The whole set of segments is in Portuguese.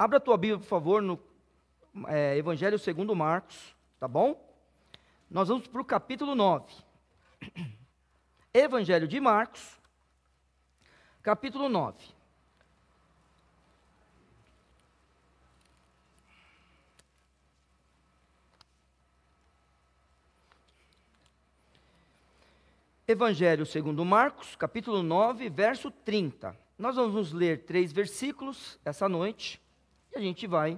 Abra a tua Bíblia, por favor, no Evangelho segundo Marcos, tá bom? Nós vamos para o capítulo 9. Evangelho de Marcos, capítulo 9. Evangelho segundo Marcos, capítulo 9, verso 30. Nós vamos ler 3 versículos essa noite e a gente vai,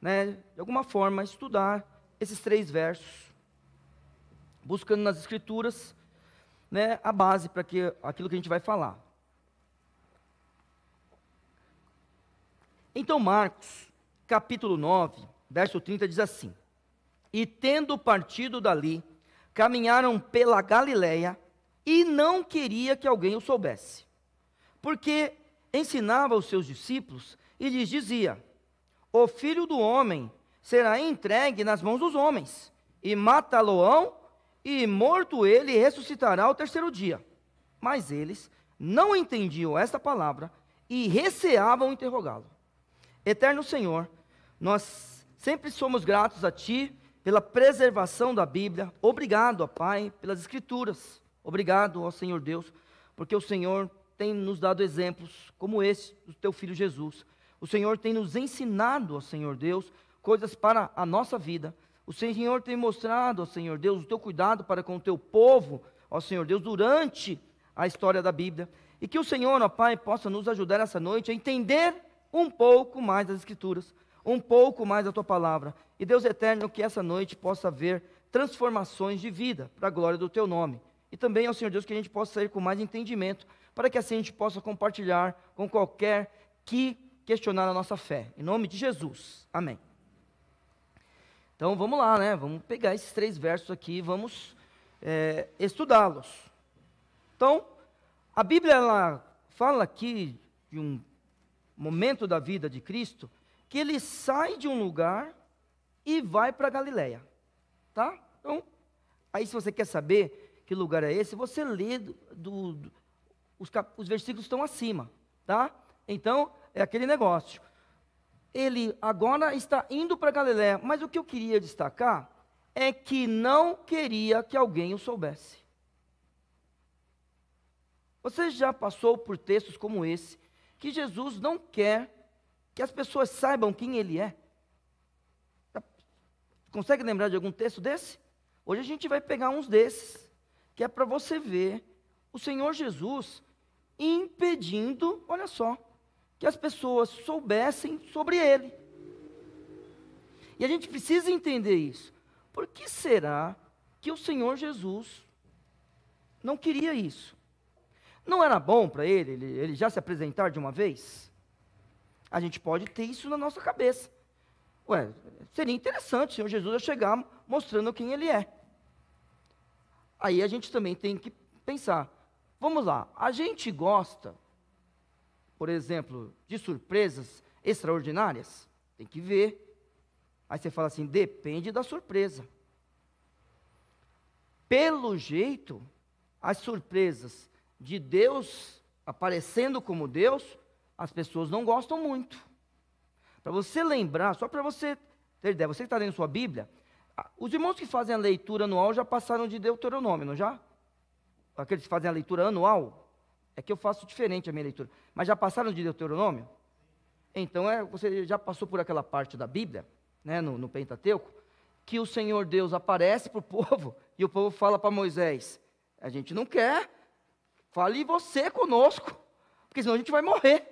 de alguma forma, estudar esses 3 versos, buscando nas Escrituras, a base para aquilo que a gente vai falar. Então, Marcos, capítulo 9, verso 30, diz assim: E tendo partido dali, caminharam pela Galileia, e não queria que alguém o soubesse, porque ensinava os seus discípulos e lhes dizia: O Filho do Homem será entregue nas mãos dos homens, e matá-lo-ão, e morto ele, ressuscitará ao 3º dia. Mas eles não entendiam esta palavra e receavam interrogá-lo. Eterno Senhor, nós sempre somos gratos a Ti pela preservação da Bíblia. Obrigado, ó Pai, pelas Escrituras. Obrigado, ó Senhor Deus, porque o Senhor tem nos dado exemplos como esse do Teu Filho Jesus. O Senhor tem nos ensinado, ó Senhor Deus, coisas para a nossa vida. O Senhor tem mostrado, ó Senhor Deus, o Teu cuidado para com o Teu povo, ó Senhor Deus, durante a história da Bíblia. E que o Senhor, ó Pai, possa nos ajudar essa noite a entender um pouco mais das Escrituras, um pouco mais da Tua palavra. E Deus eterno, que essa noite possa haver transformações de vida para a glória do Teu nome. E também, ó Senhor Deus, que a gente possa sair com mais entendimento, para que assim a gente possa compartilhar com qualquer que questionar a nossa fé. Em nome de Jesus. Amém. Então vamos lá, vamos pegar esses 3 versos aqui e vamos estudá-los. Então, a Bíblia ela fala aqui de um momento da vida de Cristo, que ele sai de um lugar e vai para Galileia, tá? Então, aí se você quer saber que lugar é esse, você lê os versículos estão acima, tá? Então, é aquele negócio. Ele agora está indo para Galileia, mas o que eu queria destacar é que não queria que alguém o soubesse. Você já passou por textos como esse, que Jesus não quer que as pessoas saibam quem Ele é? Consegue lembrar de algum texto desse? Hoje a gente vai pegar uns desses, que é para você ver o Senhor Jesus impedindo, olha só, que as pessoas soubessem sobre Ele. E a gente precisa entender isso. Por que será que o Senhor Jesus não queria isso? Não era bom para ele já se apresentar de uma vez? A gente pode ter isso na nossa cabeça. Seria interessante o Senhor Jesus chegar mostrando quem Ele é. Aí a gente também tem que pensar, vamos lá, a gente gosta, por exemplo, de surpresas extraordinárias? Tem que ver. Aí você fala assim, depende da surpresa. Pelo jeito, as surpresas de Deus aparecendo como Deus, as pessoas não gostam muito. Para você lembrar, só para você ter ideia, você que está lendo sua Bíblia, os irmãos que fazem a leitura anual já passaram de Deuteronômio, não já? Aqueles que fazem a leitura anual, é que eu faço diferente a minha leitura, mas já passaram de Deuteronômio? Então, você já passou por aquela parte da Bíblia, no Pentateuco, que o Senhor Deus aparece para o povo, e o povo fala para Moisés, a gente não quer, fale você conosco, porque senão a gente vai morrer.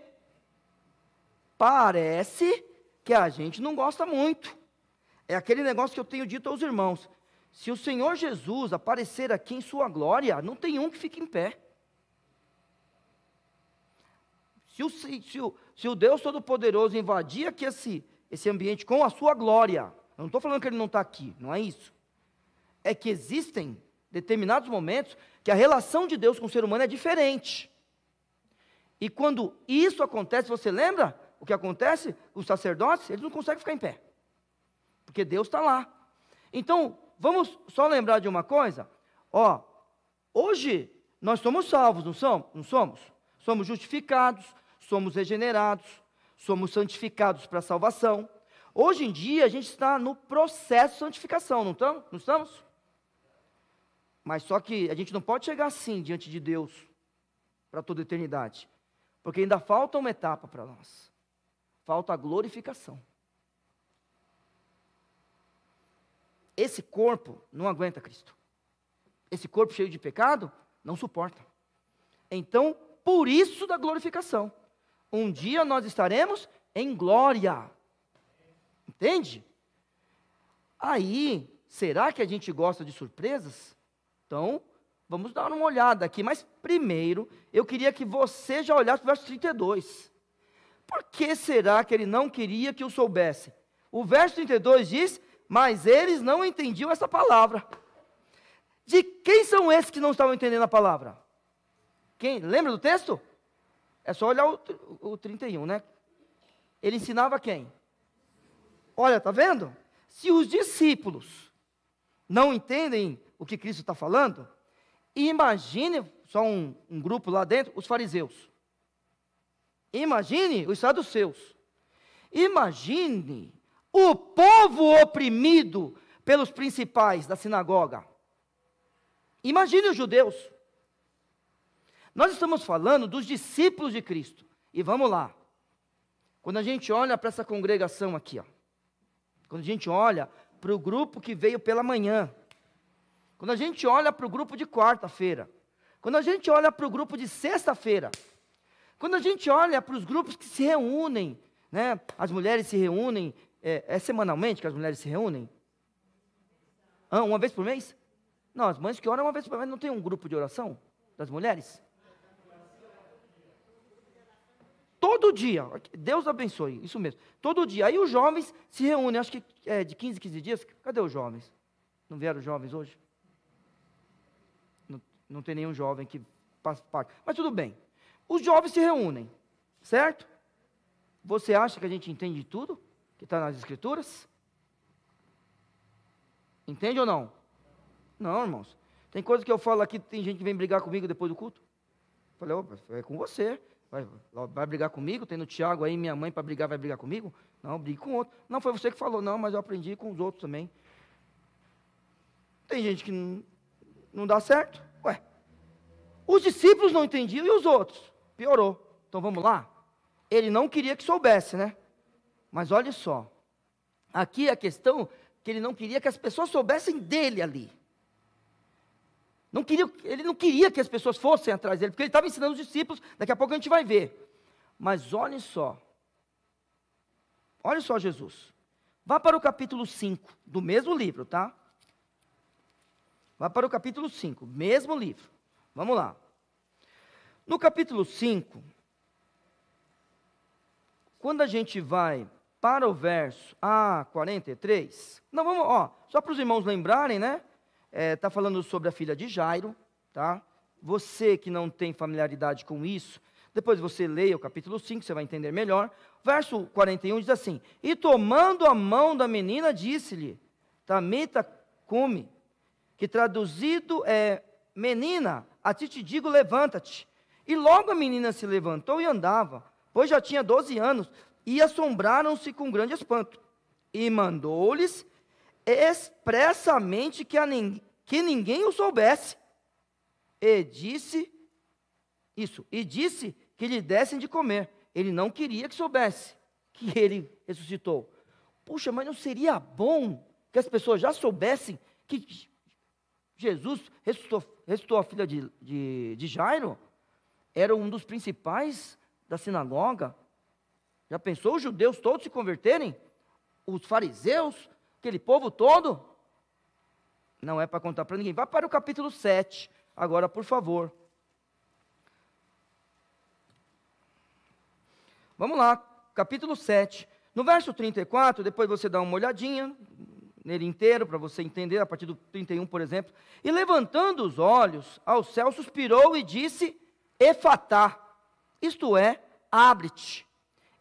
Parece que a gente não gosta muito. É aquele negócio que eu tenho dito aos irmãos. Se o Senhor Jesus aparecer aqui em sua glória, não tem um que fique em pé. Se o Deus Todo-Poderoso invadir aqui esse ambiente com a sua glória, eu não estou falando que Ele não está aqui, não é isso. É que existem determinados momentos que a relação de Deus com o ser humano é diferente. E quando isso acontece, você lembra o que acontece? Os sacerdotes, eles não conseguem ficar em pé, porque Deus está lá. Então, vamos só lembrar de uma coisa. Hoje, nós somos salvos, não somos? Somos justificados, somos regenerados, somos santificados para a salvação. Hoje em dia, a gente está no processo de santificação, não estamos? Mas só que a gente não pode chegar assim diante de Deus para toda a eternidade, porque ainda falta uma etapa para nós. Falta a glorificação. Esse corpo não aguenta Cristo. Esse corpo cheio de pecado não suporta. Então, por isso da glorificação. Um dia nós estaremos em glória. Entende? Aí, será que a gente gosta de surpresas? Então, vamos dar uma olhada aqui. Mas primeiro, eu queria que você já olhasse para o verso 32. Por que será que ele não queria que eu soubesse? O verso 32 diz, mas eles não entendiam essa palavra. De quem são esses que não estavam entendendo a palavra? Quem? Lembra do texto? É só olhar o 31, né? Ele ensinava quem? Olha, tá vendo? Se os discípulos não entendem o que Cristo está falando, imagine, só um grupo lá dentro, os fariseus. Imagine os saduceus. Imagine o povo oprimido pelos principais da sinagoga. Imagine os judeus. Nós estamos falando dos discípulos de Cristo. E vamos lá. Quando a gente olha para essa congregação aqui, ó, quando a gente olha para o grupo que veio pela manhã, quando a gente olha para o grupo de quarta-feira, quando a gente olha para o grupo de sexta-feira, quando a gente olha para os grupos que se reúnem, né, as mulheres se reúnem, é semanalmente que as mulheres se reúnem? Uma vez por mês? Não, as mães que oram uma vez por mês, não tem um grupo de oração das mulheres? Todo dia, Deus abençoe, isso mesmo, todo dia. Aí os jovens se reúnem, acho que é de 15 dias, cadê os jovens? Não vieram os jovens hoje? Não tem nenhum jovem que faz parte, mas tudo bem. Os jovens se reúnem, certo? Você acha que a gente entende tudo que está nas Escrituras? Entende ou não? Não, irmãos. Tem coisa que eu falo aqui, tem gente que vem brigar comigo depois do culto. Falei, opa, é com você. Vai brigar comigo? Tem no Tiago aí, minha mãe para brigar, vai brigar comigo? Não, brigue com outro. Não, foi você que falou, não, mas eu aprendi com os outros também. Tem gente que não dá certo. Ué, os discípulos não entendiam e os outros? Piorou. Então vamos lá? Ele não queria que soubesse, né? Mas olha só. Aqui a questão que ele não queria que as pessoas soubessem dele ali. Ele não queria que as pessoas fossem atrás dele, porque ele estava ensinando os discípulos, daqui a pouco a gente vai ver. Mas olhem só. Olha só Jesus. Vá para o capítulo 5 do mesmo livro, tá? Vá para o capítulo 5, mesmo livro. Vamos lá. No capítulo 5, quando a gente vai para o verso 43, não, vamos, só para os irmãos lembrarem, né? Está falando sobre a filha de Jairo, tá? Você que não tem familiaridade com isso, depois você leia o capítulo 5, você vai entender melhor. Verso 41 diz assim, e tomando a mão da menina, disse-lhe, Tamita cumi, que traduzido é, menina, a ti te digo, levanta-te. E logo a menina se levantou e andava, pois já tinha 12 anos, e assombraram-se com grande espanto. E mandou-lhes expressamente que ninguém o soubesse. E disse que lhe dessem de comer. Ele não queria que soubesse que ele ressuscitou. Puxa, mas não seria bom que as pessoas já soubessem que Jesus ressuscitou a filha de Jairo? Era um dos principais da sinagoga. Já pensou os judeus todos se converterem? Os fariseus? Aquele povo todo? Não é para contar para ninguém. Vá para o capítulo 7, agora, por favor. Vamos lá, capítulo 7. No verso 34, depois você dá uma olhadinha nele inteiro, para você entender, a partir do 31, por exemplo. E levantando os olhos ao céu, suspirou e disse, Efatá, isto é, abre-te.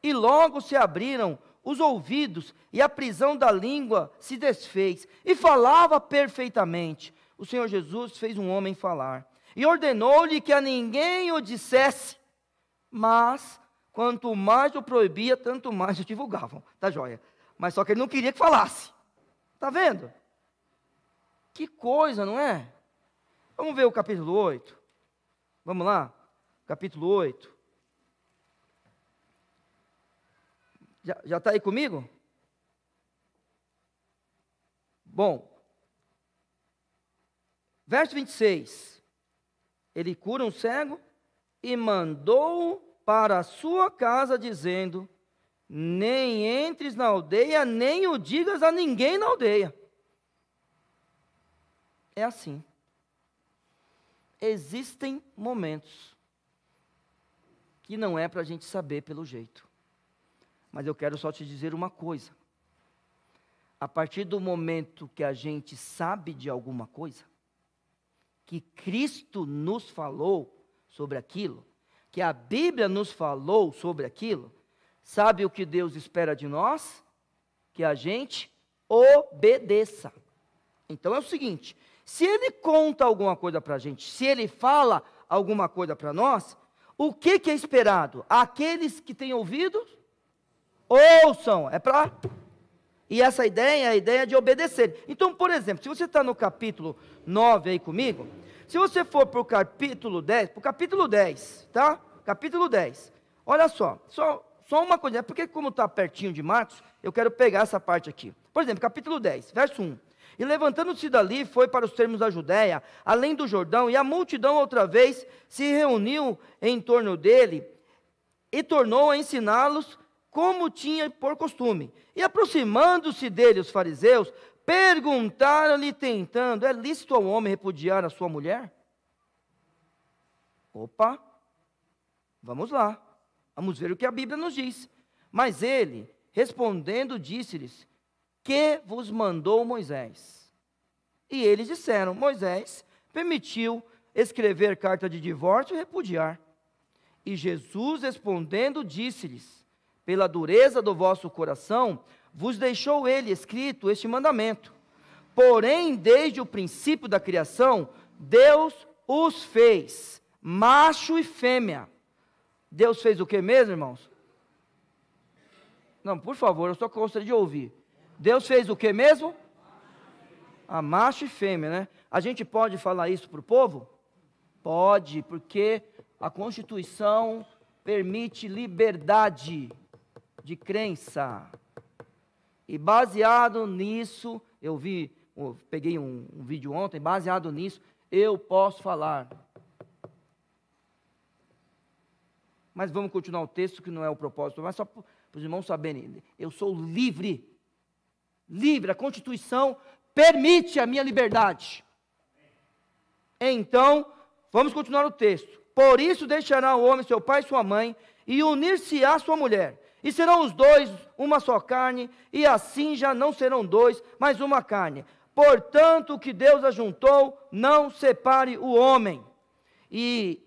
E logo se abriram os ouvidos, e a prisão da língua se desfez, e falava perfeitamente. O Senhor Jesus fez um homem falar, e ordenou-lhe que a ninguém o dissesse, mas quanto mais o proibia, tanto mais o divulgavam. Tá joia? Mas só que ele não queria que falasse. Tá vendo? Que coisa, não é? Vamos ver o capítulo 8. Vamos lá? Capítulo 8. Já está aí comigo? Bom. Verso 26. Ele cura um cego e mandou-o para a sua casa, dizendo: nem entres na aldeia, nem o digas a ninguém na aldeia. É assim. Existem momentos que não é para a gente saber pelo jeito. Mas eu quero só te dizer uma coisa. A partir do momento que a gente sabe de alguma coisa, que Cristo nos falou sobre aquilo, que a Bíblia nos falou sobre aquilo, sabe o que Deus espera de nós? Que a gente obedeça. Então é o seguinte, se Ele conta alguma coisa para a gente, se Ele fala alguma coisa para nós, o que é esperado? Aqueles que têm ouvidos, ouçam, é para... E essa ideia é a ideia de obedecer. Então, por exemplo, se você está no capítulo 9 aí comigo, se você for para o capítulo 10, tá? Capítulo 10. Olha só uma coisa, é porque como está pertinho de Marcos, eu quero pegar essa parte aqui. Por exemplo, capítulo 10, verso 1. E levantando-se dali, foi para os termos da Judéia, além do Jordão, e a multidão outra vez se reuniu em torno dele, e tornou a ensiná-los como tinha por costume. E aproximando-se dele os fariseus, perguntaram-lhe tentando: é lícito ao homem repudiar a sua mulher? Opa, vamos lá, vamos ver o que a Bíblia nos diz. Mas ele, respondendo, disse-lhes: que vos mandou Moisés? E eles disseram: Moisés permitiu escrever carta de divórcio e repudiar. E Jesus respondendo disse-lhes: pela dureza do vosso coração, vos deixou ele escrito este mandamento. Porém, desde o princípio da criação, Deus os fez, macho e fêmea. Deus fez o que mesmo, irmãos? Não, por favor, eu só gostaria de ouvir. Deus fez o que mesmo? A macho e fêmea, né? A gente pode falar isso para o povo? Pode, porque a Constituição permite liberdade de crença. E baseado nisso, peguei um vídeo ontem, baseado nisso, eu posso falar. Mas vamos continuar o texto, que não é o propósito, mas só para os irmãos saberem. Eu sou livre. Livre, a Constituição permite a minha liberdade. Então, vamos continuar o texto. Por isso deixará o homem seu pai e sua mãe, e unir-se-á à sua mulher. E serão os dois uma só carne, e assim já não serão dois, mas uma carne. Portanto, o que Deus ajuntou, não separe o homem. E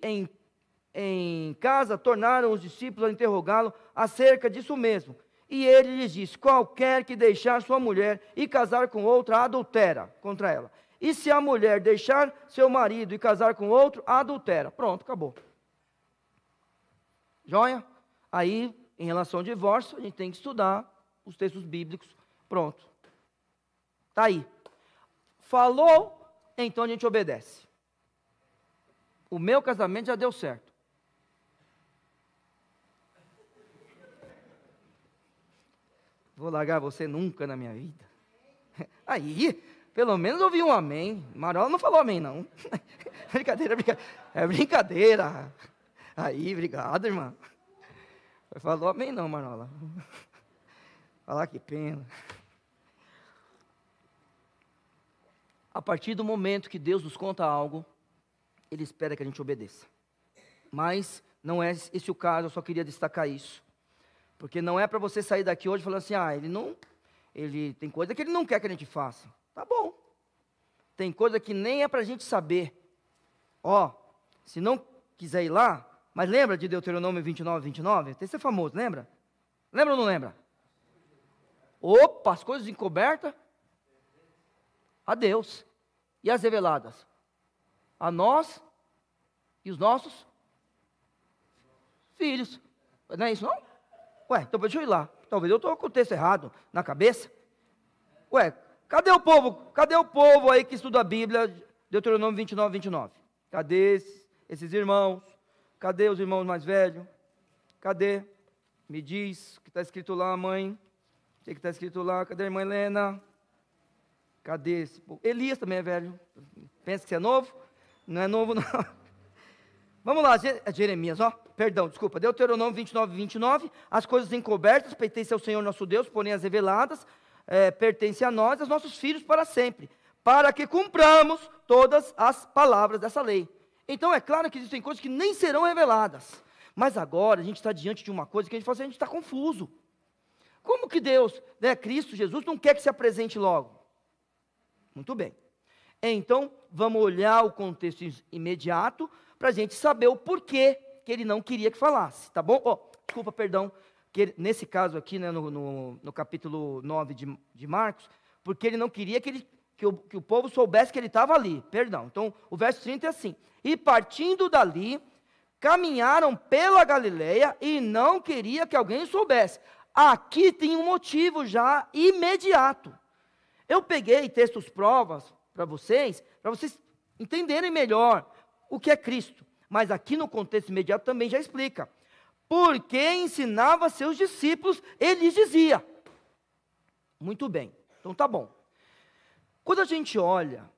em casa tornaram os discípulos a interrogá-lo acerca disso mesmo. E ele lhes disse: qualquer que deixar sua mulher e casar com outra, adultera contra ela. E se a mulher deixar seu marido e casar com outro, adultera. Pronto, acabou. Joia? Aí, em relação ao divórcio, a gente tem que estudar os textos bíblicos. Pronto. Está aí. Falou, então a gente obedece. O meu casamento já deu certo. Vou largar você nunca na minha vida. Aí, pelo menos ouvi um amém. Marola não falou amém, não. Brincadeira, é brincadeira. Aí, obrigado, irmã. Falou amém não, Marola. Falar que pena. A partir do momento que Deus nos conta algo, Ele espera que a gente obedeça. Mas não é esse o caso, eu só queria destacar isso. Porque não é para você sair daqui hoje falando assim: ele tem coisa que Ele não quer que a gente faça. Tá bom. Tem coisa que nem é para a gente saber. Se não quiser ir lá, mas lembra de Deuteronômio 29? Esse é famoso, lembra? Lembra ou não lembra? Opa, as coisas encobertas, a Deus. E as reveladas? A nós e os nossos filhos. Não é isso não? Ué, então deixa eu ir lá. Talvez eu estou com o texto errado na cabeça. Ué, cadê o povo? Cadê o povo aí que estuda a Bíblia? Deuteronômio 29, 29. Cadê esses irmãos? Cadê os irmãos mais velhos? Cadê? Me diz o que está escrito lá, mãe. O que está escrito lá? Cadê a irmã Helena? Cadê esse povo? Elias também é velho. Pensa que você é novo? Não é novo, não. Vamos lá, Jeremias, perdão, desculpa. Deuteronômio 29, 29. As coisas encobertas pertencem ao Senhor nosso Deus, porém as reveladas pertencem a nós, aos nossos filhos para sempre, para que cumpramos todas as palavras dessa lei. Então é claro que existem coisas que nem serão reveladas. Mas agora a gente está diante de uma coisa que a gente fala assim, a gente está confuso. Como que Deus, Cristo Jesus, não quer que se apresente logo? Muito bem. Então, vamos olhar o contexto imediato para a gente saber o porquê que ele não queria que falasse, tá bom? Desculpa, perdão, que nesse caso aqui, no capítulo 9 de Marcos, porque ele não queria que o povo soubesse que ele estava ali, perdão. Então, o verso 30 é assim, e partindo dali, caminharam pela Galileia e não queria que alguém soubesse. Aqui tem um motivo já imediato. Eu peguei textos provas para vocês entenderem melhor o que é Cristo. Mas aqui no contexto imediato também já explica. Porque ensinava seus discípulos, ele lhes dizia. Muito bem, então tá bom. Quando a gente olha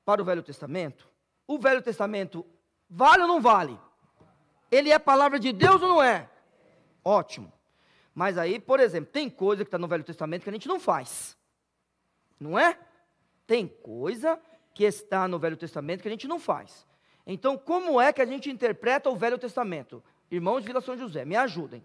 para o Velho Testamento, o Velho Testamento vale ou não vale? Ele é palavra de Deus ou não é? Ótimo. Mas aí, por exemplo, tem coisa que está no Velho Testamento que a gente não faz. Não é? Tem coisa que está no Velho Testamento que a gente não faz. Então, como é que a gente interpreta o Velho Testamento? Irmãos de Vila São José, me ajudem.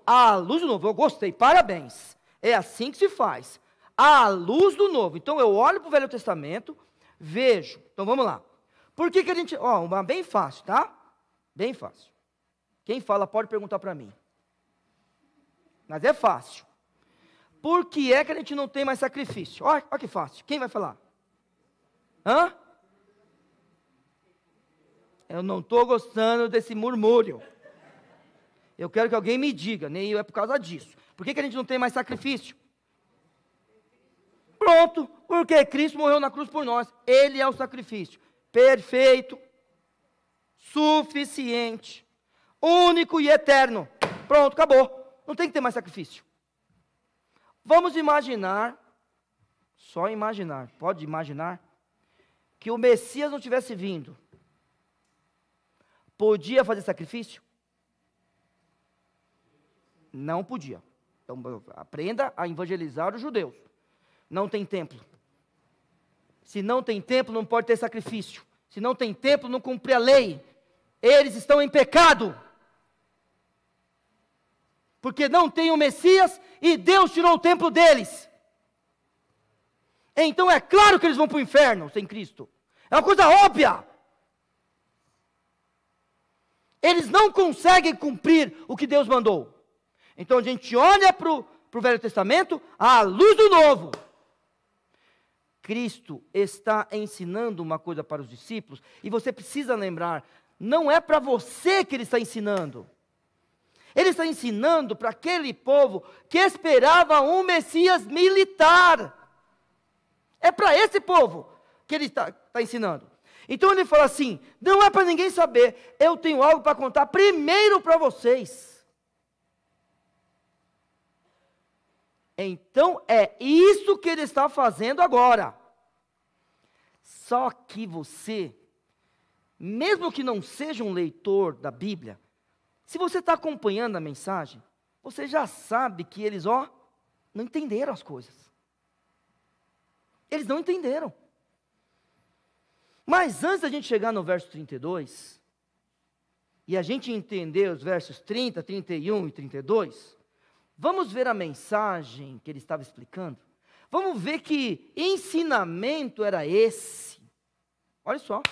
À luz do novo, eu gostei, parabéns. É assim que se faz. À luz do novo. Então, eu olho para o Velho Testamento, vejo. Então, vamos lá. Por que a gente... bem fácil, tá? Bem fácil. Quem fala pode perguntar para mim. Mas é fácil. Por que é que a gente não tem mais sacrifício? Olha que fácil. Quem vai falar? Hã? Eu não estou gostando desse murmúrio. Eu quero que alguém me diga. Nem eu, é por causa disso. Por que a gente não tem mais sacrifício? Pronto. Porque Cristo morreu na cruz por nós. Ele é o sacrifício. Perfeito. Suficiente. Único e eterno. Pronto, acabou. Não tem que ter mais sacrifício. Vamos imaginar, só imaginar, pode imaginar, que o Messias não tivesse vindo. Podia fazer sacrifício? Não podia. Então, aprenda a evangelizar os judeus. Não tem templo. Se não tem templo, não pode ter sacrifício. Se não tem templo, não cumpre a lei. Eles estão em pecado. Porque não tem o Messias e Deus tirou o templo deles. Então é claro que eles vão para o inferno sem Cristo. É uma coisa óbvia. Eles não conseguem cumprir o que Deus mandou. Então a gente olha para o Velho Testamento à luz do Novo. Cristo está ensinando uma coisa para os discípulos e você precisa lembrar, não é para você que ele está ensinando. Ele está ensinando para aquele povo que esperava um Messias militar. É para esse povo que ele está ensinando. Então ele fala assim, não é para ninguém saber, eu tenho algo para contar primeiro para vocês. Então é isso que ele está fazendo agora. Só que você, mesmo que não seja um leitor da Bíblia, se você está acompanhando a mensagem, você já sabe que eles, não entenderam as coisas. Eles não entenderam. Mas antes da gente chegar no verso 32, e a gente entender os versos 30, 31 e 32, vamos ver a mensagem que ele estava explicando. Vamos ver que ensinamento era esse. Olha só.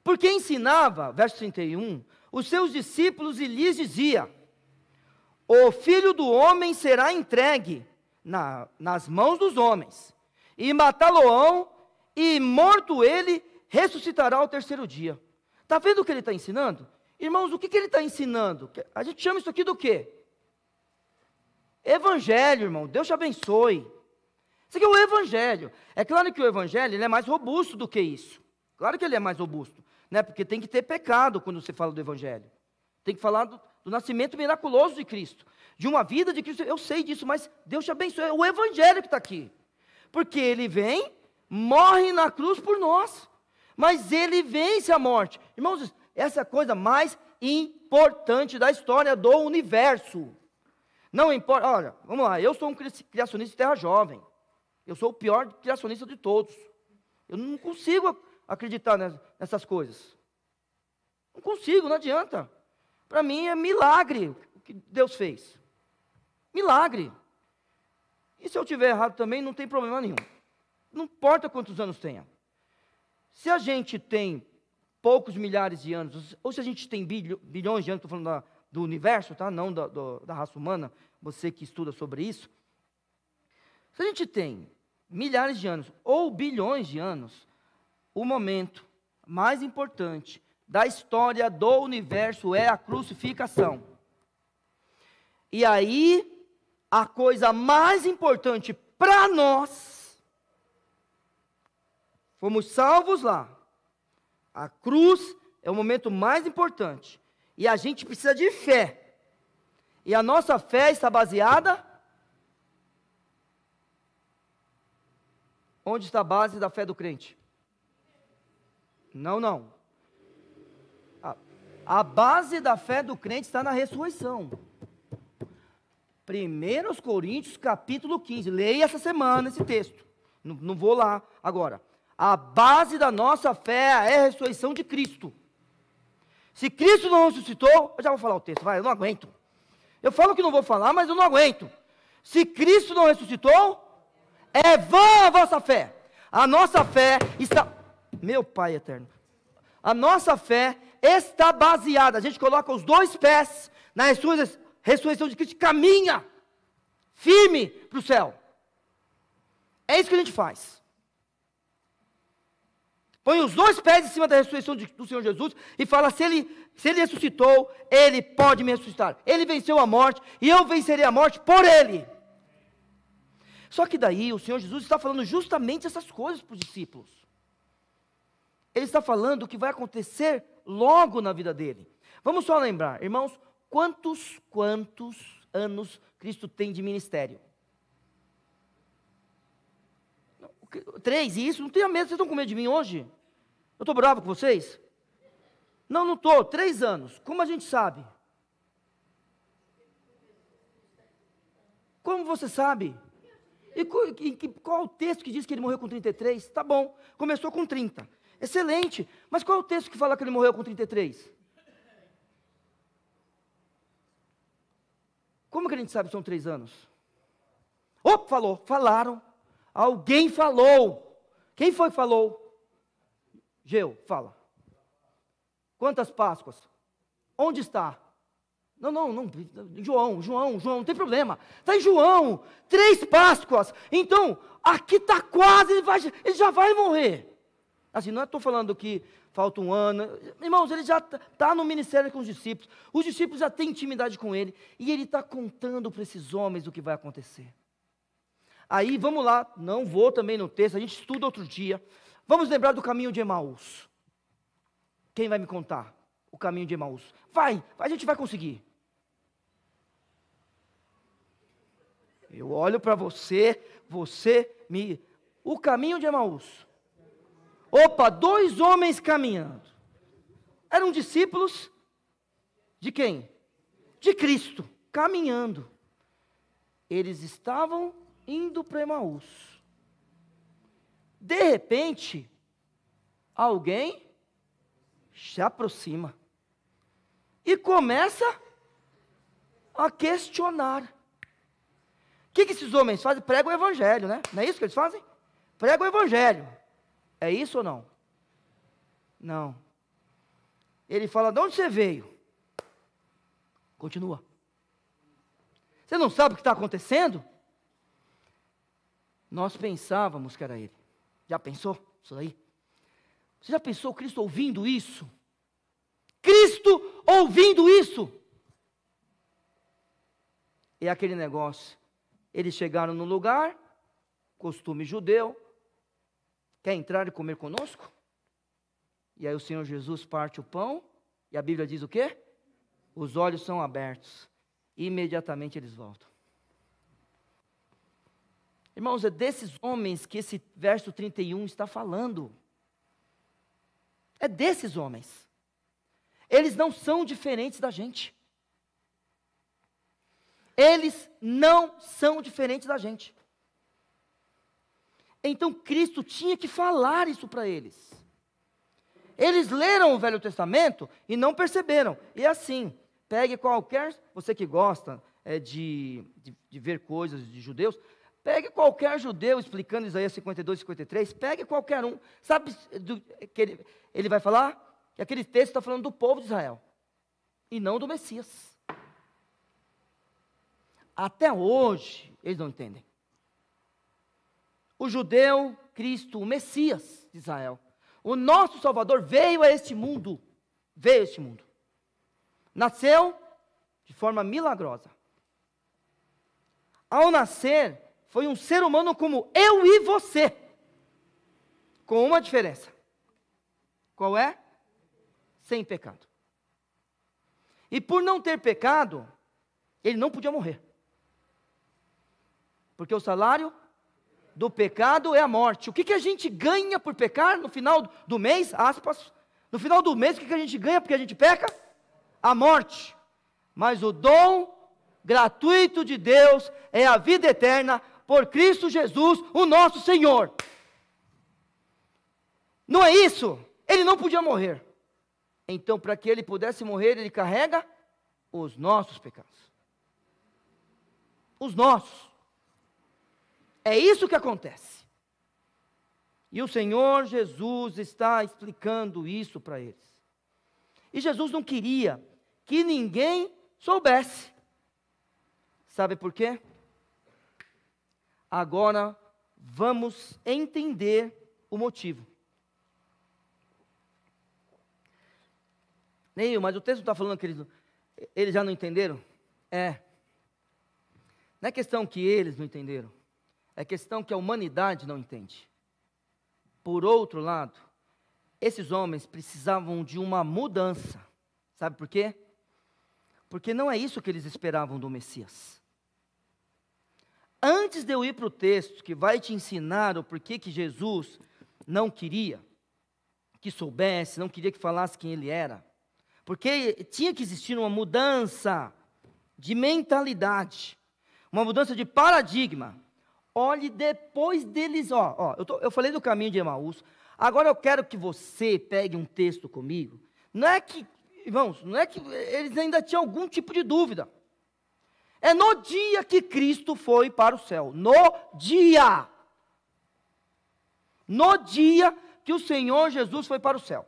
Porque ensinava, verso 31, os seus discípulos e lhes dizia, o Filho do Homem será entregue nas mãos dos homens, e matá-lo-ão, e morto ele, ressuscitará ao terceiro dia. Está vendo o que ele está ensinando? Irmãos, o que ele está ensinando? A gente chama isso aqui do quê? Evangelho, irmão. Deus te abençoe. Isso aqui é o Evangelho. É claro que o Evangelho ele é mais robusto do que isso. Claro que ele é mais robusto, né? Porque tem que ter pecado quando você fala do Evangelho. Tem que falar do nascimento miraculoso de Cristo, de uma vida de Cristo. Eu sei disso, mas Deus te abençoe. É o Evangelho que está aqui. Porque ele vem, morre na cruz por nós, mas ele vence a morte. Irmãos, essa é a coisa mais importante da história do universo. Não importa, olha, vamos lá, eu sou um criacionista de terra jovem. Eu sou o pior criacionista de todos. Eu não consigo acreditar nessas coisas. Não consigo, não adianta. Para mim é milagre o que Deus fez. Milagre. E se eu tiver errado também, não tem problema nenhum. Não importa quantos anos tenha. Se a gente tem poucos milhares de anos, ou se a gente tem bilhões de anos, estou falando do universo, tá? Não da raça humana, você que estuda sobre isso. Se a gente tem milhares de anos ou bilhões de anos, o momento mais importante da história do universo é a crucificação. E aí, a coisa mais importante para nós, fomos salvos lá. A cruz é o momento mais importante. E a gente precisa de fé. E a nossa fé está baseada... Onde está a base da fé do crente? Não. A base da fé do crente está na ressurreição. 1 Coríntios capítulo 15. Leia essa semana esse texto. Não vou lá agora. A base da nossa fé é a ressurreição de Cristo. Se Cristo não ressuscitou, eu já vou falar o texto, vai, eu não aguento. Eu falo que não vou falar, mas eu não aguento. Se Cristo não ressuscitou, é vã a vossa fé. A nossa fé está... Meu Pai eterno. A nossa fé está baseada. A gente coloca os dois pés na ressurreição de Cristo e caminha firme para o céu. É isso que a gente faz. Põe os dois pés em cima da ressurreição do Senhor Jesus e fala, se ele ressuscitou, Ele pode me ressuscitar. Ele venceu a morte e eu vencerei a morte por Ele. Só que daí o Senhor Jesus está falando justamente essas coisas para os discípulos. Ele está falando o que vai acontecer logo na vida dele. Vamos só lembrar, irmãos, quantos anos Cristo tem de ministério? 3, e isso, não tenha medo, vocês estão com medo de mim hoje? Eu estou bravo com vocês? Não estou, 3 anos, como a gente sabe? Como você sabe? E qual é o texto que diz que ele morreu com 33? Tá bom, começou com 30. Excelente, mas qual é o texto que fala que ele morreu com 33? Como que a gente sabe que são 3 anos? Opa, falaram. Alguém falou. Quem foi que falou? Geu, fala. Quantas Páscoas? Onde está? Não, João, não tem problema. Está em João, 3 Páscoas. Então, aqui está quase, ele já vai morrer. Assim, não estou falando que falta 1 ano. Irmãos, ele já está no ministério com os discípulos. Os discípulos já têm intimidade com ele. E ele está contando para esses homens o que vai acontecer. Aí, vamos lá, não vou também no texto, a gente estuda outro dia. Vamos lembrar do caminho de Emaús. Quem vai me contar o caminho de Emaús? Vai, a gente vai conseguir. Eu olho para você me... O caminho de Emaús. Opa, 2 homens caminhando. Eram discípulos de quem? De Cristo, caminhando. Eles estavam indo para Emaús. De repente, alguém se aproxima e começa a questionar. O que esses homens fazem? Pregam o evangelho, né? Não é isso que eles fazem? Pregam o evangelho. É isso ou não? Não. Ele fala, de onde você veio? Continua. Você não sabe o que está acontecendo? Nós pensávamos que era ele. Já pensou isso aí? Você já pensou Cristo ouvindo isso? Cristo ouvindo isso. É aquele negócio. Eles chegaram no lugar, costume judeu, quer entrar e comer conosco? E aí o Senhor Jesus parte o pão, e a Bíblia diz o quê? Os olhos são abertos, imediatamente eles voltam. Irmãos, é desses homens que esse verso 31 está falando. É desses homens. Eles não são diferentes da gente. Eles não são diferentes da gente. Então Cristo tinha que falar isso para eles. Eles leram o Velho Testamento e não perceberam. E assim, pegue qualquer, você que gosta de ver coisas de judeus, pegue qualquer judeu explicando Isaías 52, 53, pegue qualquer um. Sabe que ele vai falar? Que aquele texto está falando do povo de Israel, e não do Messias. Até hoje, eles não entendem. O judeu, Cristo, o Messias de Israel, o nosso Salvador veio a este mundo. Veio a este mundo. Nasceu de forma milagrosa. Ao nascer, foi um ser humano como eu e você. Com uma diferença. Qual é? Sem pecado. E por não ter pecado, ele não podia morrer. Porque o salário do pecado é a morte. O que a gente ganha por pecar no final do mês? Aspas. No final do mês, o que a gente ganha porque a gente peca? A morte. Mas o dom gratuito de Deus é a vida eterna por Cristo Jesus, o nosso Senhor. Não é isso? Ele não podia morrer. Então, para que ele pudesse morrer, ele carrega os nossos pecados. Os nossos. É isso que acontece. E o Senhor Jesus está explicando isso para eles. E Jesus não queria que ninguém soubesse. Sabe por quê? Agora vamos entender o motivo. Neil, mas o texto está falando que eles já não entenderam? Não é questão que eles não entenderam. É questão que a humanidade não entende. Por outro lado, esses homens precisavam de uma mudança. Sabe por quê? Porque não é isso que eles esperavam do Messias. Antes de eu ir para o texto que vai te ensinar o porquê que Jesus não queria que soubesse, não queria que falasse quem ele era, porque tinha que existir uma mudança de mentalidade, uma mudança de paradigma. Olhe depois deles, eu falei do caminho de Emaús, agora eu quero que você pegue um texto comigo. Não é que, irmãos, não é que eles ainda tinham algum tipo de dúvida. É no dia que Cristo foi para o céu. No dia. No dia que o Senhor Jesus foi para o céu.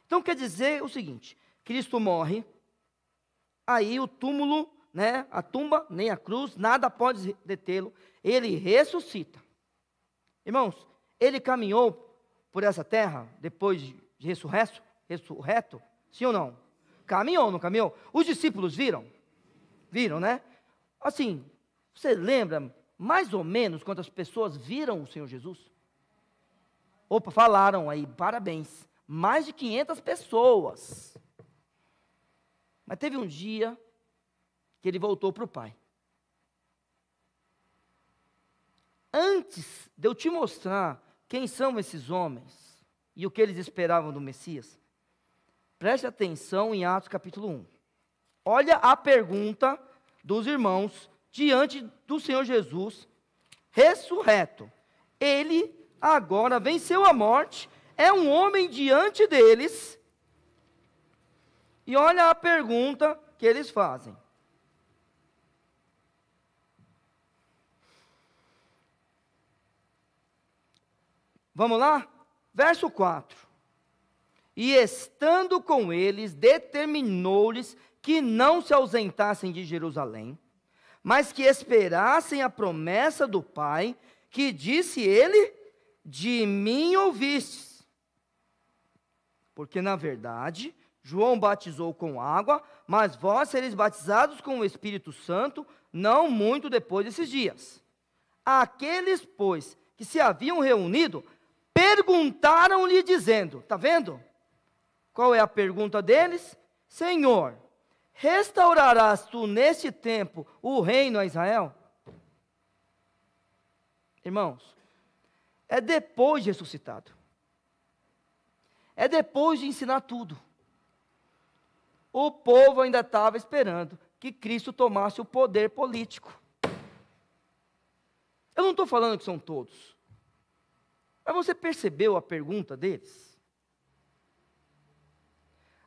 Então quer dizer o seguinte, Cristo morre, aí o túmulo, a tumba, nem a cruz, nada pode detê-lo, ele ressuscita. Irmãos, ele caminhou por essa terra, depois de ressurreto, sim ou não? Caminhou, não caminhou? Os discípulos viram? Viram, né? Assim, você lembra mais ou menos quantas pessoas viram o Senhor Jesus? Opa, falaram aí, parabéns. Mais de 500 pessoas. Mas teve um dia que ele voltou para o Pai. Antes de eu te mostrar quem são esses homens e o que eles esperavam do Messias, preste atenção em Atos capítulo 1. Olha a pergunta dos irmãos diante do Senhor Jesus ressurreto. Ele agora venceu a morte, é um homem diante deles. E olha a pergunta que eles fazem. Vamos lá? Verso 4. E estando com eles, determinou-lhes que não se ausentassem de Jerusalém, mas que esperassem a promessa do Pai, que disse ele, de mim ouvistes. Porque, na verdade, João batizou com água, mas vós sereis batizados com o Espírito Santo, não muito depois desses dias. Aqueles, pois, que se haviam reunido, perguntaram-lhe dizendo, está vendo? Qual é a pergunta deles? Senhor, restaurarás tu neste tempo o reino a Israel? Irmãos, é depois de ressuscitado. É depois de ensinar tudo. O povo ainda estava esperando que Cristo tomasse o poder político. Eu não estou falando que são todos. Mas você percebeu a pergunta deles?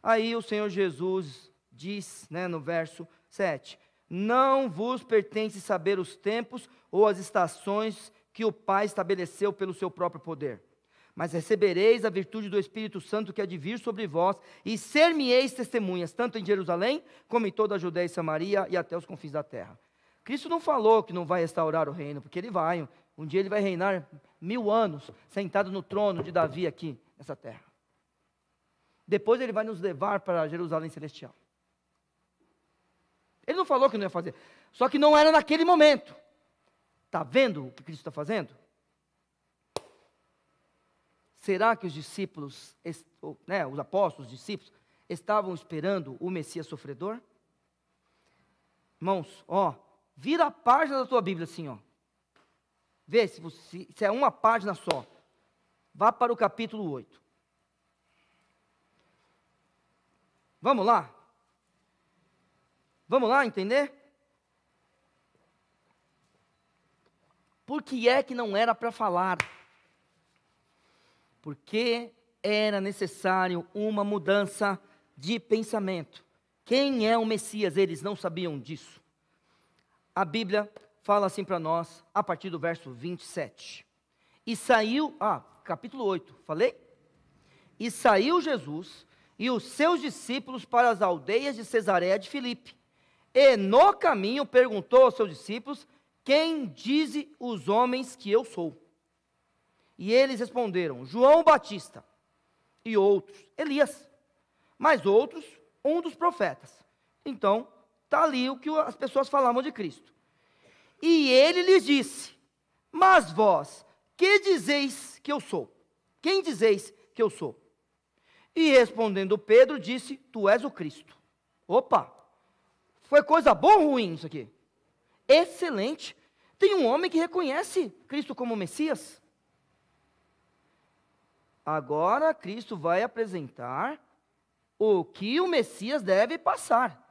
Aí o Senhor Jesus diz, no verso 7, não vos pertence saber os tempos ou as estações que o Pai estabeleceu pelo seu próprio poder. Mas recebereis a virtude do Espírito Santo que há de vir sobre vós, e ser-me-eis testemunhas, tanto em Jerusalém, como em toda a Judeia e Samaria, e até os confins da terra. Cristo não falou que não vai restaurar o reino, porque ele vai, um dia ele vai reinar 1000 anos, sentado no trono de Davi aqui, nessa terra. Depois ele vai nos levar para Jerusalém celestial. Ele não falou que não ia fazer, só que não era naquele momento. Está vendo o que Cristo está fazendo? Será que os discípulos, os apóstolos, os discípulos, estavam esperando o Messias sofredor? Irmãos, vira a página da tua Bíblia assim, Vê se é uma página só. Vá para o capítulo 8. Vamos lá? Vamos lá entender? Por que é que não era para falar? Porque era necessário uma mudança de pensamento. Quem é o Messias? Eles não sabiam disso. A Bíblia fala assim para nós, a partir do verso 27. E saiu, capítulo 8, falei? E saiu Jesus e os seus discípulos para as aldeias de Cesareia de Filipe. E no caminho perguntou aos seus discípulos, quem dizem os homens que eu sou? E eles responderam, João Batista, e outros, Elias, mas outros, um dos profetas. Então, está ali o que as pessoas falavam de Cristo. E ele lhes disse, mas vós, que dizeis que eu sou? Quem dizeis que eu sou? E respondendo Pedro, disse, tu és o Cristo. Opa, foi coisa boa ou ruim isso aqui? Excelente. Tem um homem que reconhece Cristo como Messias. Agora Cristo vai apresentar o que o Messias deve passar.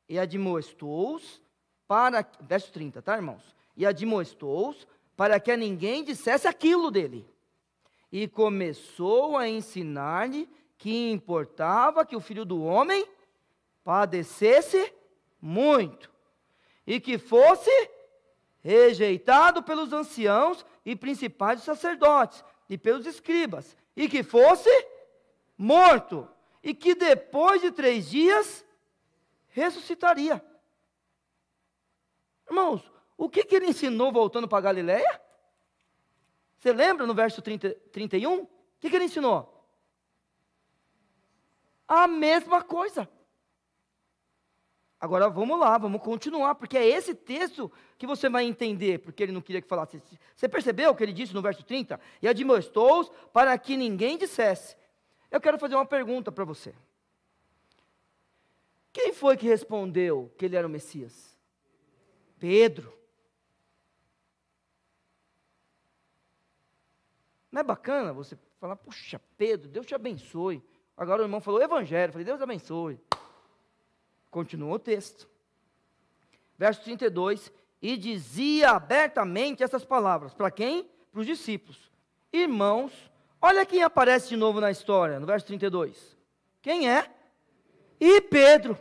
E admoestou-os para... Verso 30, tá, irmãos? E admoestou-os para que a ninguém dissesse aquilo dele. E começou a ensinar-lhe que importava que o Filho do Homem padecesse muito, e que fosse rejeitado pelos anciãos e principais dos sacerdotes, e pelos escribas, e que fosse morto, e que depois de 3 dias ressuscitaria. Irmãos, o que ele ensinou voltando para Galileia? Você lembra no verso 31? O que ele ensinou? A mesma coisa. Agora vamos lá, vamos continuar, porque é esse texto que você vai entender, porque ele não queria que falasse. Você percebeu o que ele disse no verso 30? E admoestou-os para que ninguém dissesse. Eu quero fazer uma pergunta para você. Quem foi que respondeu que ele era o Messias? Pedro. Não é bacana você falar, puxa, Pedro, Deus te abençoe. Agora o irmão falou evangelho, eu falei, Deus abençoe. Continua o texto. Verso 32, e dizia abertamente essas palavras, para quem? Para os discípulos. Irmãos, olha quem aparece de novo na história, no verso 32. Quem é? E Pedro.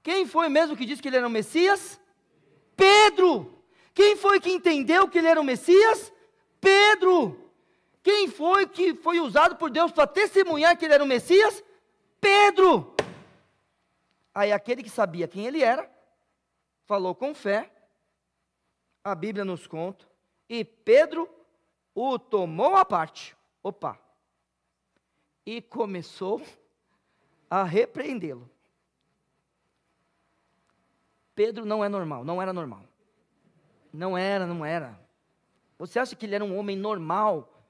Quem foi mesmo que disse que ele era o Messias? Pedro. Quem foi que entendeu que ele era o Messias? Pedro. Quem foi que foi usado por Deus para testemunhar que ele era o Messias? Pedro. Aí aquele que sabia quem ele era, falou com fé, a Bíblia nos conta, e Pedro o tomou à parte. Opa! e começou a repreendê-lo. Pedro não é normal, não era normal. Não era. Você acha que ele era um homem normal?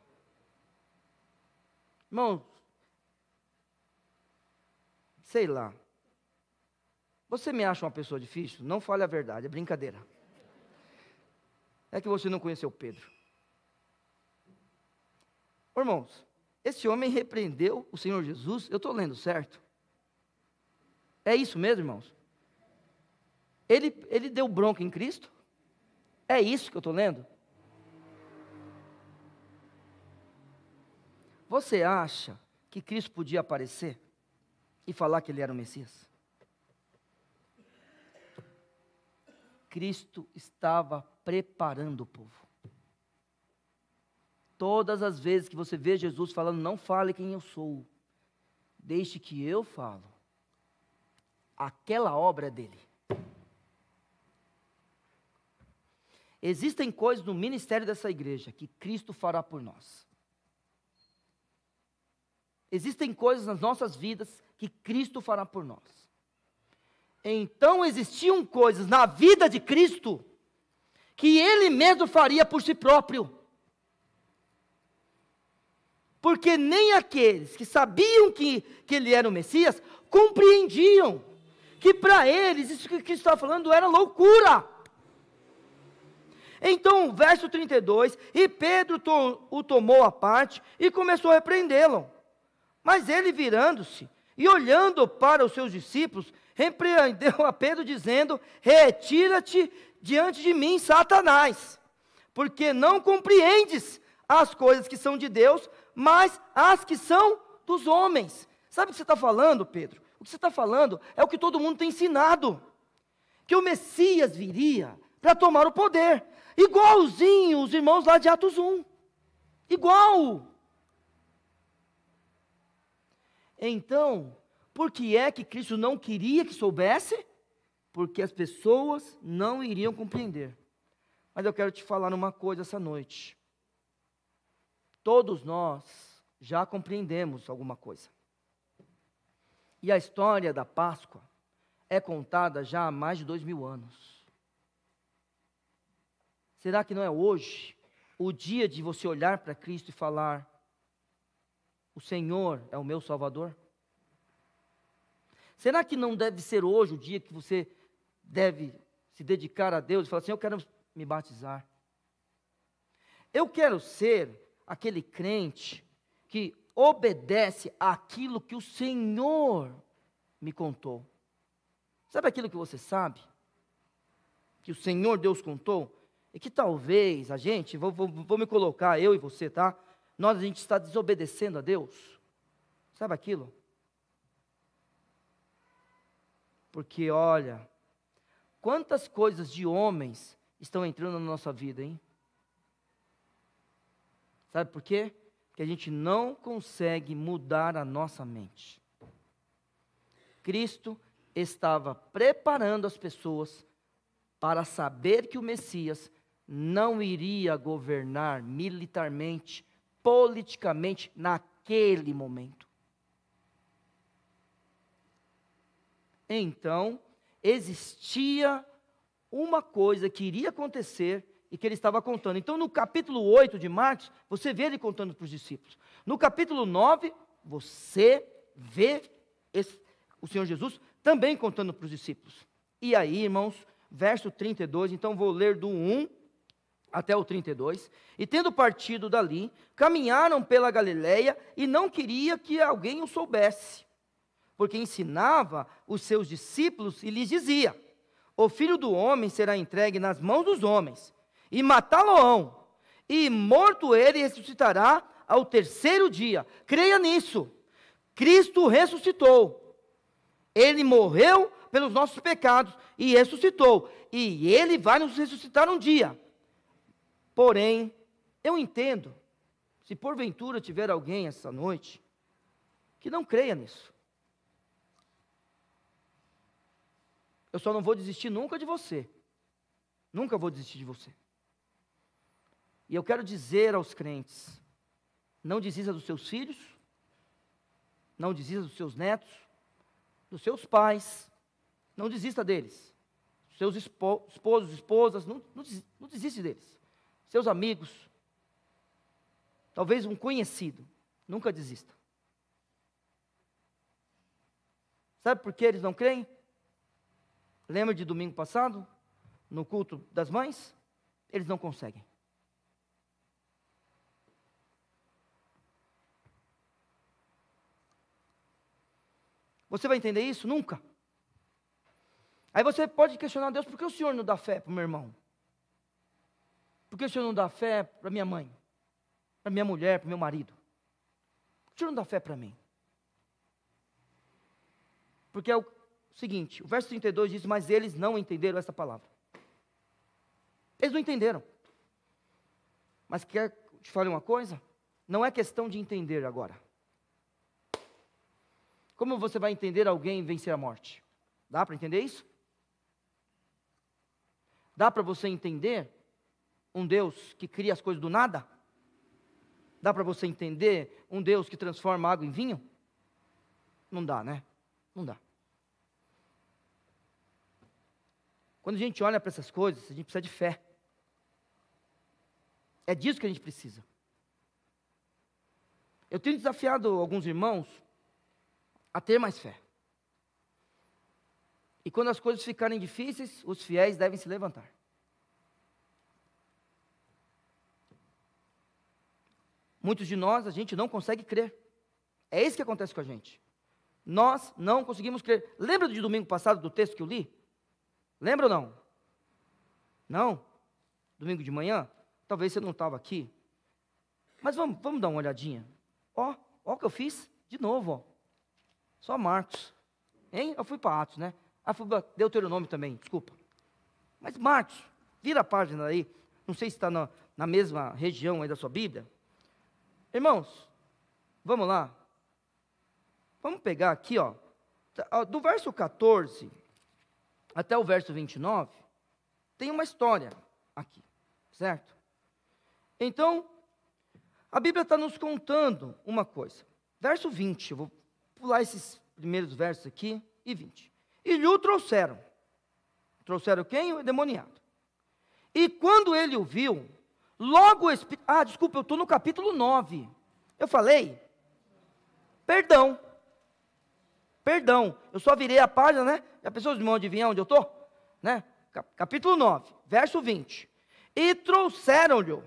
Irmão, sei lá. Você me acha uma pessoa difícil? Não fale a verdade, é brincadeira. É que você não conheceu Pedro. Irmãos, esse homem repreendeu o Senhor Jesus, eu estou lendo certo? É isso mesmo, irmãos? Ele deu bronca em Cristo? É isso que eu estou lendo? Você acha que Cristo podia aparecer e falar que ele era o Messias? Cristo estava preparando o povo. Todas as vezes que você vê Jesus falando, não fale quem eu sou, deixe que eu falo. Aquela obra é dele. Existem coisas no ministério dessa igreja que Cristo fará por nós. Existem coisas nas nossas vidas que Cristo fará por nós. Então existiam coisas na vida de Cristo que Ele mesmo faria por si próprio. Porque nem aqueles que sabiam que Ele era o Messias, compreendiam que para eles, isso que Cristo estava falando era loucura. Então, verso 32, e Pedro o tomou à parte e começou a repreendê-lo. Mas ele virando-se e olhando para os seus discípulos, repreendeu a Pedro dizendo, retira-te diante de mim, Satanás, porque não compreendes as coisas que são de Deus, mas as que são dos homens. Sabe o que você está falando, Pedro? O que você está falando é o que todo mundo tem ensinado, que o Messias viria para tomar o poder, igualzinho os irmãos lá de Atos 1, igual. Então, por que é que Cristo não queria que soubesse? Porque as pessoas não iriam compreender. Mas eu quero te falar uma coisa essa noite. Todos nós já compreendemos alguma coisa. E a história da Páscoa é contada já há mais de 2000 anos. Será que não é hoje o dia de você olhar para Cristo e falar, o Senhor é o meu Salvador? Será que não deve ser hoje o dia que você deve se dedicar a Deus e falar assim, eu quero me batizar? Eu quero ser aquele crente que obedece àquilo que o Senhor me contou. Sabe aquilo que você sabe? Que o Senhor Deus contou? E que talvez a gente, vou me colocar, eu e você, tá? A gente está desobedecendo a Deus. Sabe aquilo? Porque olha, quantas coisas de homens estão entrando na nossa vida, hein? Sabe por quê? Porque a gente não consegue mudar a nossa mente. Cristo estava preparando as pessoas para saber que o Messias não iria governar militarmente, politicamente, naquele momento. Então, existia uma coisa que iria acontecer e que ele estava contando. Então, no capítulo 8 de Marcos, você vê ele contando para os discípulos. No capítulo 9, você vê o Senhor Jesus também contando para os discípulos. E aí, irmãos, verso 32, então vou ler do 1 até o 32. E tendo partido dali, caminharam pela Galileia e não queria que alguém o soubesse, porque ensinava os seus discípulos e lhes dizia, o Filho do Homem será entregue nas mãos dos homens, e matá-lo-ão, e morto ele ressuscitará ao terceiro dia. Creia nisso, Cristo ressuscitou, ele morreu pelos nossos pecados e ressuscitou, e ele vai nos ressuscitar um dia. Porém, eu entendo, se porventura tiver alguém essa noite, que não creia nisso. Eu só não vou desistir nunca de você. Nunca vou desistir de você. E eu quero dizer aos crentes, não desista dos seus filhos, Não desista dos seus netos, dos seus pais. Não desista deles. Seus esposos, esposas, não desiste deles. Seus amigos. Talvez um conhecido. Nunca desista. Sabe por que eles não creem? Lembra de domingo passado? No culto das mães? Eles não conseguem. Você vai entender isso? Nunca. Aí você pode questionar Deus, por que o Senhor não dá fé para o meu irmão? Por que o Senhor não dá fé para minha mãe? Para minha mulher, para meu marido? Por que o Senhor não dá fé para mim? Porque é o seguinte, o verso 32 diz, mas eles não entenderam essa palavra. Eles não entenderam. Mas quer te falar uma coisa? Não é questão de entender agora. Como você vai entender alguém vencer a morte? Dá para entender isso? Dá para você entender um Deus que cria as coisas do nada? Dá para você entender um Deus que transforma água em vinho? Não dá, né? Não dá. Quando a gente olha para essas coisas, a gente precisa de fé. É disso que a gente precisa. Eu tenho desafiado alguns irmãos a ter mais fé. E quando as coisas ficarem difíceis, os fiéis devem se levantar. Muitos de nós, a gente não consegue crer. É isso que acontece com a gente. Nós não conseguimos crer. Lembra de domingo passado do texto que eu li? Lembra ou não? Não? Domingo de manhã? Talvez você não estava aqui. Mas vamos dar uma olhadinha. Ó o que eu fiz. De novo, ó. Só Marcos. Hein? Eu fui para Atos, né? Fui para Deuteronômio também, desculpa. Mas Marcos, vira a página aí. Não sei se está na mesma região aí da sua Bíblia. Irmãos, vamos lá. Vamos pegar aqui, ó. Do verso 14 até o verso 29, tem uma história aqui, certo? Então, a Bíblia está nos contando uma coisa. Verso 20, eu vou pular esses primeiros versos aqui, e 20. E lhe o trouxeram. Trouxeram quem? O endemoniado. E quando ele o viu, logo o Espírito... desculpa, eu estou no capítulo 9. Eu falei? Perdão, eu só virei a página, né? Já pensou, os irmãos, adivinhar onde eu estou? Né? Capítulo 9, verso 20. E trouxeram-lhe.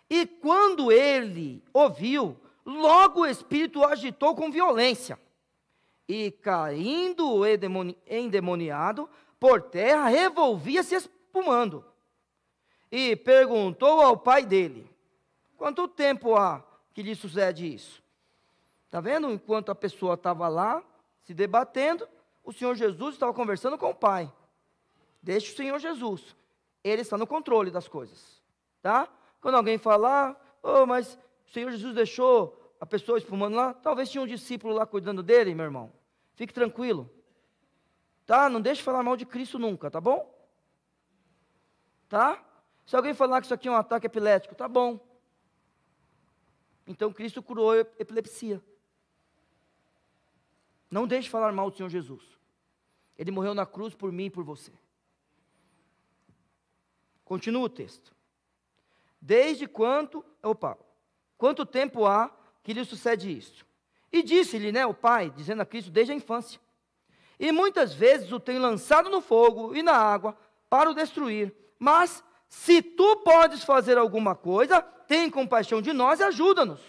E quando ele ouviu, logo o Espírito o agitou com violência. E caindo o endemoniado por terra, revolvia-se espumando. E perguntou ao pai dele, quanto tempo há que lhe sucede isso? Está vendo? Enquanto a pessoa estava lá, se debatendo, o Senhor Jesus estava conversando com o pai. Deixa o Senhor Jesus. Ele está no controle das coisas. Tá? Quando alguém falar, mas o Senhor Jesus deixou a pessoa espumando lá, talvez tinha um discípulo lá cuidando dele, meu irmão. Fique tranquilo. Tá? Não deixe de falar mal de Cristo nunca, tá bom? Tá? Se alguém falar que isso aqui é um ataque epilético, tá bom. Então Cristo curou a epilepsia. Não deixe de falar mal do Senhor Jesus. Ele morreu na cruz por mim e por você. Continua o texto. Quanto tempo há que lhe sucede isso? E disse-lhe, o pai, dizendo a Cristo, desde a infância. E muitas vezes o tem lançado no fogo e na água para o destruir. Mas, se tu podes fazer alguma coisa, tem compaixão de nós e ajuda-nos.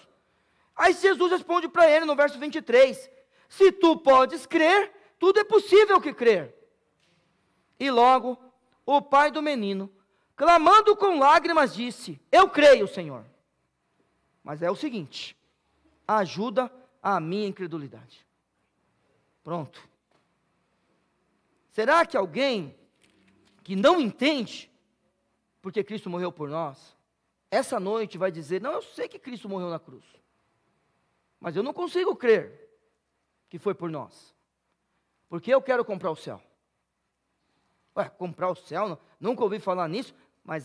Aí Jesus responde para ele no verso 23, se tu podes crer, tudo é possível que crer. E logo, o pai do menino, clamando com lágrimas, disse, eu creio, Senhor. Mas é o seguinte, ajuda a minha incredulidade. Pronto. Será que alguém que não entende porque Cristo morreu por nós, essa noite vai dizer, não, eu sei que Cristo morreu na cruz, mas eu não consigo crer que foi por nós, porque eu quero comprar o céu. Comprar o céu? Nunca ouvi falar nisso, mas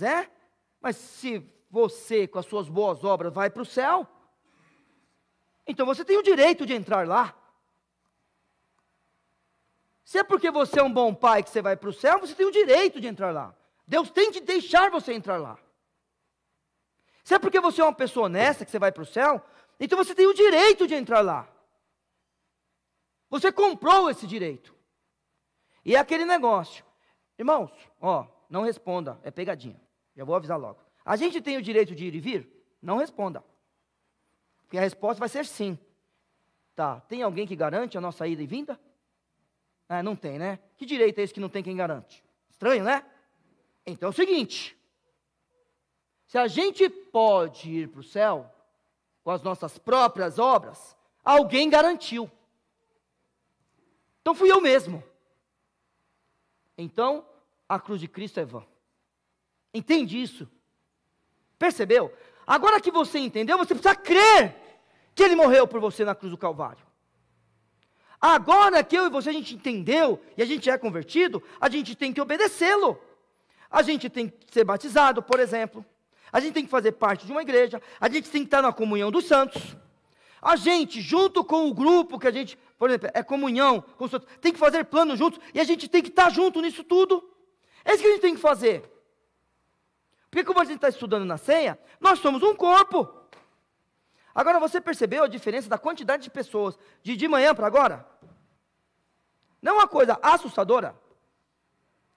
se você com as suas boas obras vai para o céu, Então você tem o direito de entrar lá. Se é porque você é um bom pai que você vai para o céu, você tem o direito de entrar lá. Deus tem de deixar você entrar lá. Se é porque você é uma pessoa honesta que você vai para o céu, então você tem o direito de entrar lá. Você comprou esse direito. E é aquele negócio. Irmãos, não responda, é pegadinha. Já vou avisar logo. A gente tem o direito de ir e vir? Não responda. Porque a resposta vai ser sim. Tá, tem alguém que garante a nossa ida e vinda? Não tem, né? Que direito é esse que não tem quem garante? Estranho, né? Então é o seguinte. Se a gente pode ir para o céu com as nossas próprias obras, alguém garantiu. Então fui eu mesmo. Então, a cruz de Cristo é vã. Entende isso? Percebeu? Agora que você entendeu, você precisa crer que Ele morreu por você na cruz do Calvário. Agora que eu e você, a gente entendeu, e a gente é convertido, a gente tem que obedecê-lo. A gente tem que ser batizado, por exemplo. A gente tem que fazer parte de uma igreja. A gente tem que estar na comunhão dos santos. A gente, junto com o grupo que a gente, por exemplo, é comunhão com os santos, tem que fazer planos juntos, e a gente tem que estar junto nisso tudo. É isso que a gente tem que fazer. Porque como a gente está estudando na ceia, nós somos um corpo. Agora você percebeu a diferença da quantidade de pessoas de manhã para agora? Não é uma coisa assustadora?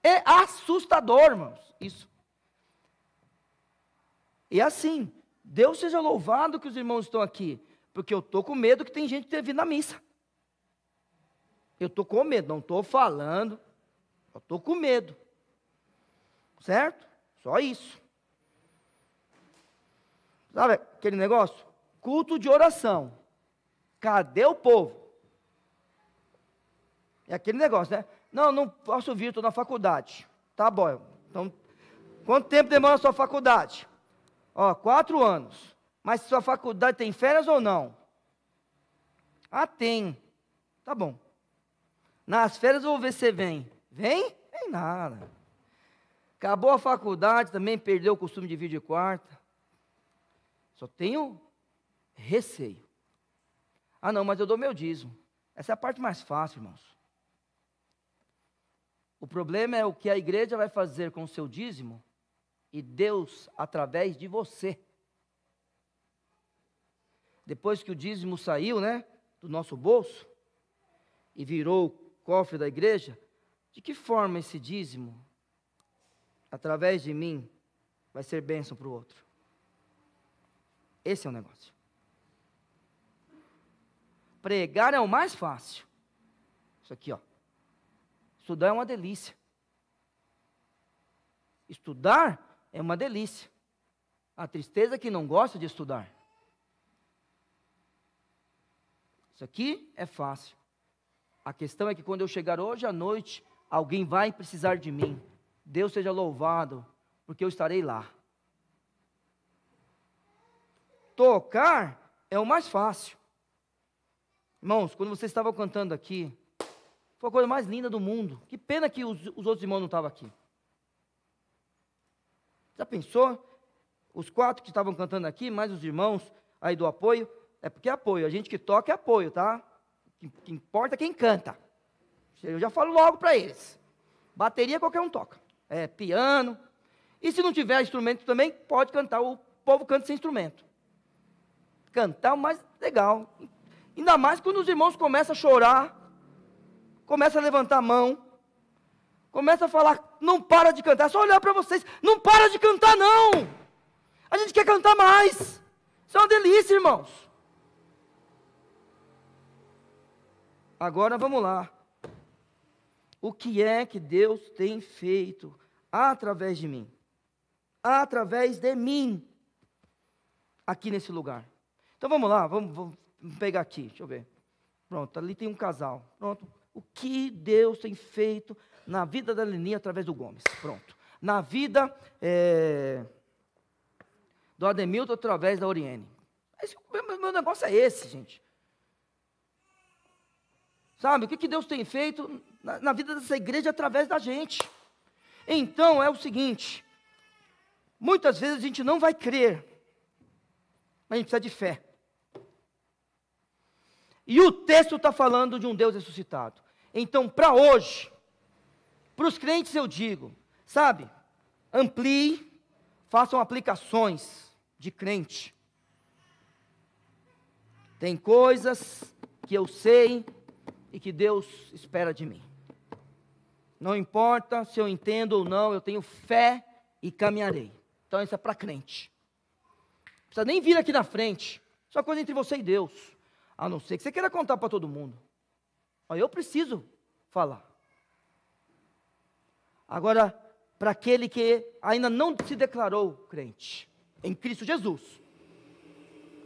É assustador, irmãos, isso. E assim, Deus seja louvado que os irmãos estão aqui, porque eu estou com medo que tem gente que tenha vindo na missa. Eu estou com medo, não estou falando, eu estou com medo. Certo? Só isso. Sabe aquele negócio? Culto de oração. Cadê o povo? É aquele negócio, né? Não posso vir, estou na faculdade. Tá bom. Então, quanto tempo demora a sua faculdade? 4 anos. Mas sua faculdade tem férias ou não? Tem. Tá bom. Nas férias eu vou ver se você vem. Vem? Vem nada. Acabou a faculdade, também perdeu o costume de vir de quarta. Só tenho receio. Não, mas eu dou meu dízimo. Essa é a parte mais fácil, irmãos. O problema é o que a igreja vai fazer com o seu dízimo e Deus através de você. Depois que o dízimo saiu, né, do nosso bolso e virou o cofre da igreja, de que forma esse dízimo, através de mim, vai ser bênção para o outro? Esse é o negócio. Pregar é o mais fácil. Isso aqui, Estudar é uma delícia. Estudar é uma delícia. A tristeza é que não gosta de estudar. Isso aqui é fácil. A questão é que quando eu chegar hoje à noite, alguém vai precisar de mim. Deus seja louvado, porque eu estarei lá. Tocar é o mais fácil. Irmãos, quando vocês estavam cantando aqui, foi a coisa mais linda do mundo. Que pena que os outros irmãos não estavam aqui. Já pensou? Os 4 que estavam cantando aqui, mais os irmãos aí do apoio. É porque é apoio. A gente que toca é apoio, tá? O que importa é quem canta. Eu já falo logo para eles. Bateria qualquer um toca. Piano. E se não tiver instrumento também, pode cantar. O povo canta sem instrumento. Cantar é o mais legal. Ainda mais quando os irmãos começam a chorar. Começam a levantar a mão. Começa a falar, não para de cantar. É só olhar para vocês. Não para de cantar, não. A gente quer cantar mais. Isso é uma delícia, irmãos. Agora vamos lá. O que é que Deus tem feito através de mim? Através de mim. Aqui nesse lugar. Então vamos lá, vamos pegar aqui. Deixa eu ver. Pronto, ali tem um casal. Pronto. O que Deus tem feito na vida da Leninha através do Gomes. Pronto. Na vida do Ademilton através da Oriene. Meu negócio é esse, gente. Sabe, o que Deus tem feito na vida dessa igreja através da gente. Então, é o seguinte. Muitas vezes a gente não vai crer. Mas a gente precisa de fé. E o texto está falando de um Deus ressuscitado. Então, para hoje, para os crentes eu digo, sabe, amplie, façam aplicações de crente. Tem coisas que eu sei e que Deus espera de mim. Não importa se eu entendo ou não, eu tenho fé e caminharei. Então isso é para crente. Não precisa nem vir aqui na frente. Isso é uma coisa entre você e Deus. A não ser que você queira contar para todo mundo. Mas eu preciso falar. Agora, para aquele que ainda não se declarou crente em Cristo Jesus,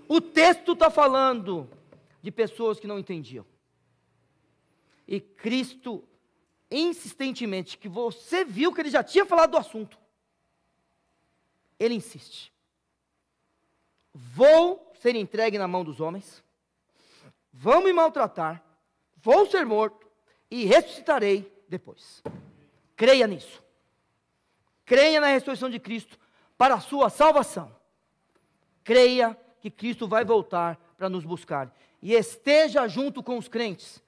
o texto está falando de pessoas que não entendiam. E Cristo, insistentemente, que você viu que ele já tinha falado do assunto, ele insiste. Vou ser entregue na mão dos homens, vão me maltratar, vou ser morto e ressuscitarei depois. Creia nisso. Creia na ressurreição de Cristo para a sua salvação. Creia que Cristo vai voltar para nos buscar. E esteja junto com os crentes,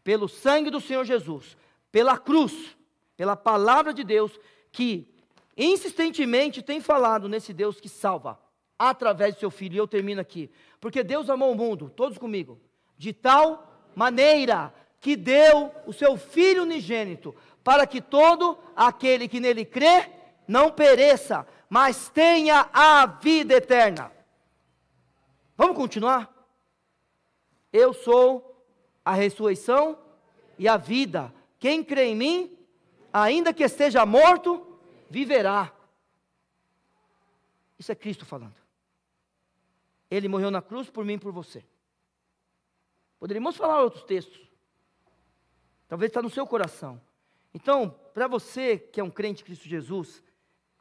pelo sangue do Senhor Jesus, pela cruz, pela palavra de Deus, que insistentemente tem falado nesse Deus que salva, através do seu Filho. E eu termino aqui. Porque Deus amou o mundo, todos comigo, de tal maneira que deu o seu Filho unigênito, para que todo aquele que nele crê, não pereça, mas tenha a vida eterna. Vamos continuar? Eu sou a ressurreição e a vida. Quem crê em mim, ainda que esteja morto, viverá. Isso é Cristo falando. Ele morreu na cruz por mim e por você. Poderíamos falar outros textos. Talvez está no seu coração. Então, para você que é um crente em Cristo Jesus,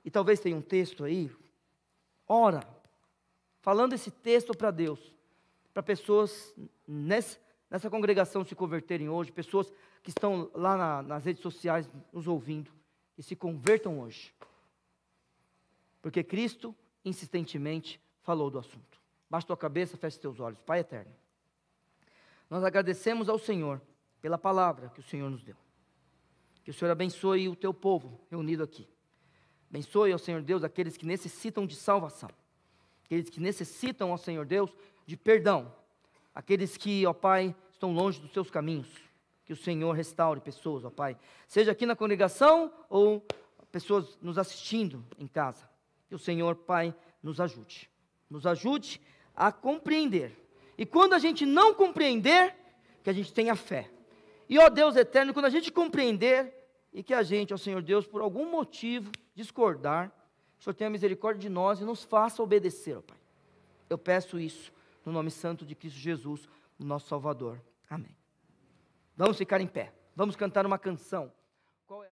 e talvez tenha um texto aí, ora, falando esse texto para Deus, para pessoas nessa congregação se converterem hoje, pessoas que estão lá nas redes sociais nos ouvindo, e se convertam hoje. Porque Cristo insistentemente falou do assunto. Baixa tua cabeça, feche teus olhos. Pai eterno, nós agradecemos ao Senhor pela palavra que o Senhor nos deu. Que o Senhor abençoe o teu povo reunido aqui. Abençoe, ó Senhor Deus, aqueles que necessitam de salvação. Aqueles que necessitam, ó Senhor Deus, de perdão. Aqueles que, ó Pai, estão longe dos seus caminhos. Que o Senhor restaure pessoas, ó Pai. Seja aqui na congregação ou pessoas nos assistindo em casa. Que o Senhor, Pai, nos ajude. Nos ajude a compreender. E quando a gente não compreender, que a gente tenha fé. E, ó Deus eterno, quando a gente compreender, e que a gente, ó Senhor Deus, por algum motivo discordar, o Senhor tenha misericórdia de nós e nos faça obedecer, ó Pai. Eu peço isso no nome santo de Cristo Jesus, o nosso Salvador. Amém. Vamos ficar em pé. Vamos cantar uma canção. Qual é?